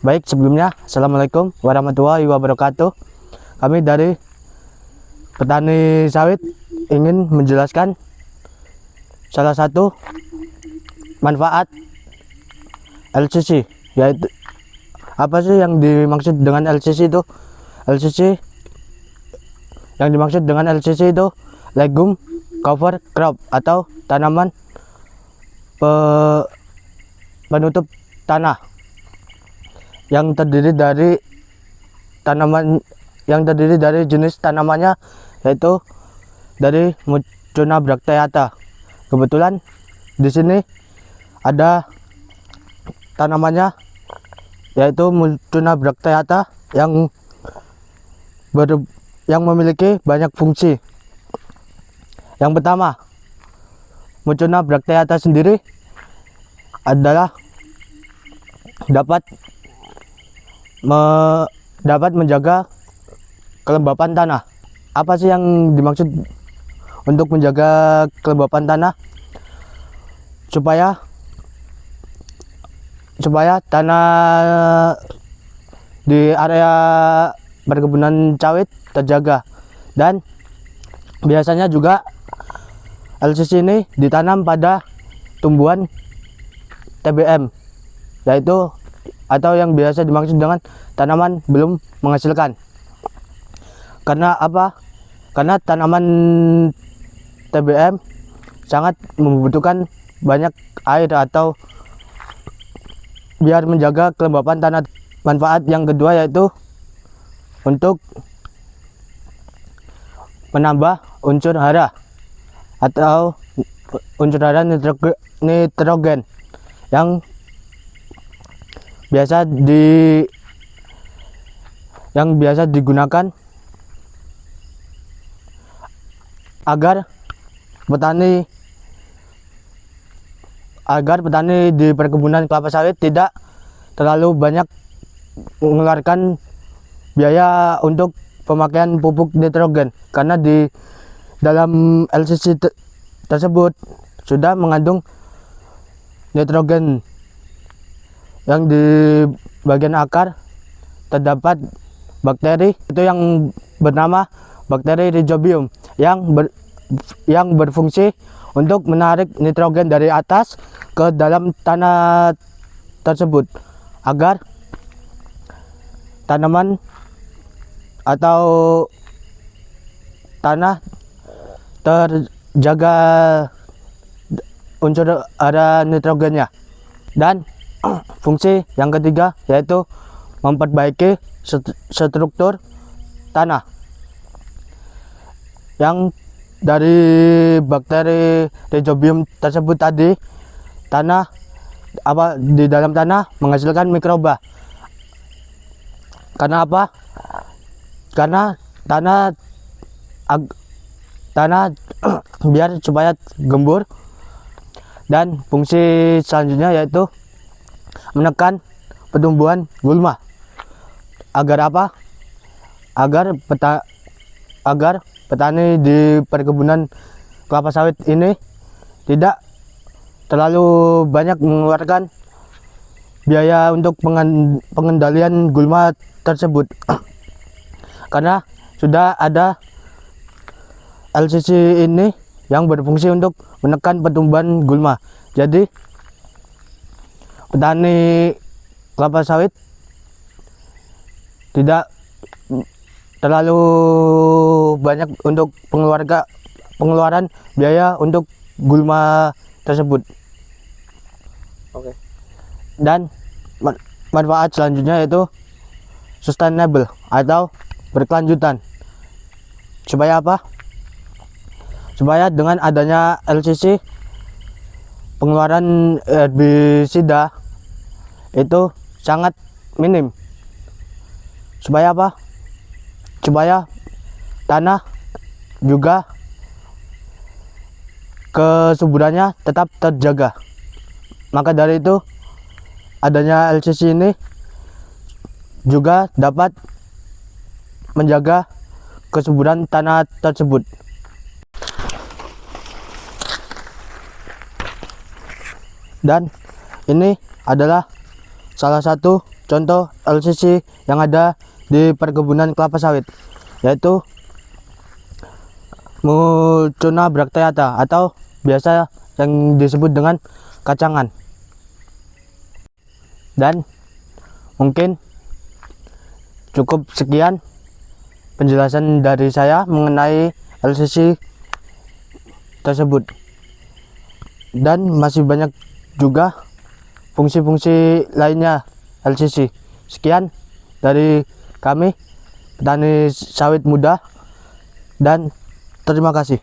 Baik, sebelumnya Assalamualaikum warahmatullahi wabarakatuh. Kami dari petani sawit ingin menjelaskan salah satu manfaat LCC, yaitu apa sih yang dimaksud dengan LCC itu? LCC yang dimaksud dengan LCC itu legume cover crop atau tanaman penutup tanah yang terdiri dari jenis tanamannya yaitu dari Mucuna bracteata. Kebetulan di sini ada tanamannya yaitu Mucuna bracteata yang memiliki banyak fungsi. Yang pertama, Mucuna bracteata sendiri adalah dapat menjaga kelembapan tanah. Apa sih yang dimaksud untuk menjaga kelembapan tanah? Supaya tanah di area perkebunan sawit terjaga. Dan biasanya juga LCC ini ditanam pada tumbuhan TBM, yaitu atau yang biasa dimaksud dengan tanaman belum menghasilkan. Karena apa? Karena tanaman TBM sangat membutuhkan banyak air atau biar menjaga kelembapan tanah. Manfaat yang kedua yaitu untuk menambah unsur hara atau unsur hara nitrogen yang biasa digunakan agar petani di perkebunan kelapa sawit tidak terlalu banyak mengeluarkan biaya untuk pemakaian pupuk nitrogen, karena di dalam LCC tersebut sudah mengandung nitrogen yang di bagian akar terdapat bakteri itu yang bernama bakteri Rhizobium yang berfungsi untuk menarik nitrogen dari atas ke dalam tanah tersebut agar tanaman atau tanah terjaga unsur hara nitrogennya. Dan fungsi yang ketiga yaitu memperbaiki struktur tanah. Yang dari bakteri Rhizobium tersebut tadi, di dalam tanah menghasilkan mikroba. Karena apa? Karena tanah biar supaya gembur. Dan fungsi selanjutnya yaitu menekan pertumbuhan gulma. Agar apa? Agar petani di perkebunan kelapa sawit ini tidak terlalu banyak mengeluarkan biaya untuk pengendalian gulma tersebut. Karena sudah ada LCC ini yang berfungsi untuk menekan pertumbuhan gulma. Jadi petani kelapa sawit tidak terlalu banyak untuk pengeluaran biaya untuk gulma tersebut. Oke. Dan manfaat selanjutnya yaitu sustainable atau berkelanjutan. Supaya apa? Supaya dengan adanya LCC, pengeluaran herbisida itu sangat minim. Supaya apa? Supaya tanah juga kesuburannya tetap terjaga. Maka dari itu adanya LCC ini juga dapat menjaga kesuburan tanah tersebut. Dan ini adalah salah satu contoh LCC yang ada di perkebunan kelapa sawit, yaitu Mucuna bracteata atau biasa yang disebut dengan kacangan. Dan mungkin cukup sekian penjelasan dari saya mengenai LCC tersebut, dan masih banyak juga fungsi-fungsi lainnya LCC. Sekian dari kami, petani sawit muda, dan terima kasih.